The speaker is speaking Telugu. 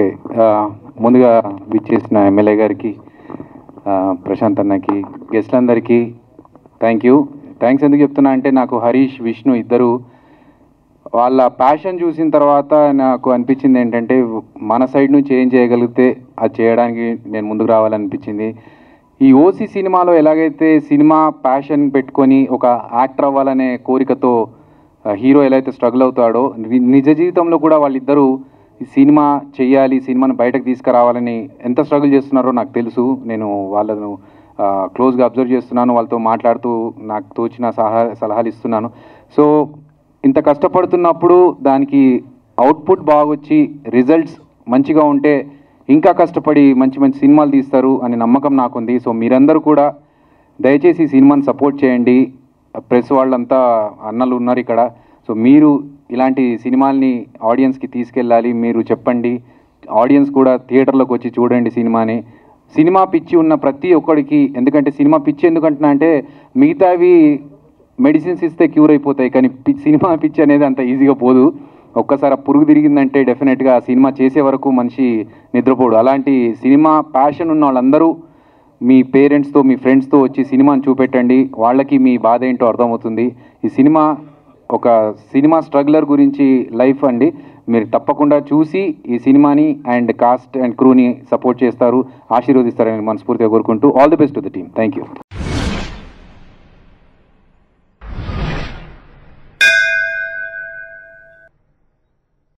ఓకే. ముందుగా విచ్చేసిన ఎమ్మెల్యే గారికి, ప్రశాంత్ అన్నకి, గెస్ట్లందరికీ థ్యాంక్స్ ఎందుకు చెప్తున్నా అంటే, నాకు హరీష్, విష్ణు ఇద్దరు వాళ్ళ ప్యాషన్ చూసిన తర్వాత నాకు అనిపించింది ఏంటంటే, మన సైడ్ నుంచి ఏం చేయగలిగితే అది చేయడానికి నేను ముందుకు రావాలనిపించింది. ఈ ఓసీ సినిమాలో ఎలాగైతే సినిమా ప్యాషన్ పెట్టుకొని ఒక యాక్టర్ అవ్వాలనే కోరికతో హీరో ఎలా అయితే స్ట్రగుల్ అవుతాడో, నిజ జీవితంలో కూడా వాళ్ళిద్దరూ ఈ సినిమా చెయ్యాలి, సినిమాను బయటకు తీసుకురావాలని ఎంత స్ట్రగుల్ చేస్తున్నారో నాకు తెలుసు. నేను వాళ్ళను క్లోజ్గా అబ్జర్వ్ చేస్తున్నాను, వాళ్ళతో మాట్లాడుతూ నాకు తోచిన సలహాలు ఇస్తున్నాను. సో ఇంత కష్టపడుతున్నప్పుడు దానికి అవుట్పుట్ బాగొచ్చి రిజల్ట్స్ మంచిగా ఉంటే ఇంకా కష్టపడి మంచి మంచి సినిమాలు తీస్తారు అనే నమ్మకం నాకుంది. సో మీరందరూ కూడా దయచేసి ఈ సినిమాని సపోర్ట్ చేయండి. ప్రెస్ వాళ్ళంతా అన్నలు ఉన్నారు ఇక్కడ. సో మీరు ఇలాంటి సినిమాల్ని ఆడియన్స్కి తీసుకెళ్ళాలి, మీరు చెప్పండి. ఆడియన్స్ కూడా థియేటర్లోకి వచ్చి చూడండి సినిమాని. సినిమా పిచ్చి ఉన్న ప్రతి ఒక్కడికి, ఎందుకంటే సినిమా పిచ్చి ఎందుకంటున్నా అంటే, మిగతావి మెడిసిన్స్ ఇస్తే క్యూర్ అయిపోతాయి, కానీ సినిమా పిచ్చి అనేది అంత ఈజీగా పోదు. ఒక్కసారి పురుగు తిరిగిందంటే డెఫినెట్గా సినిమా చేసే వరకు మనిషి నిద్రపోడు. అలాంటి సినిమా ప్యాషన్ ఉన్న వాళ్ళందరూ మీ పేరెంట్స్తో, మీ ఫ్రెండ్స్తో వచ్చి సినిమాని చూపెట్టండి. వాళ్ళకి మీ బాధ ఏంటో అర్థమవుతుంది. ఈ సినిమా ఒక సినిమా స్ట్రగ్లర్ గురించి లైఫ్ అండి. మీరు తప్పకుండా చూసి ఈ సినిమాని అండ్ కాస్ట్ అండ్ క్రూని సపోర్ట్ చేస్తారు, ఆశీర్వదిస్తారని మనస్ఫూర్తిగా కోరుకుంటూ all the best to the team. Thank you.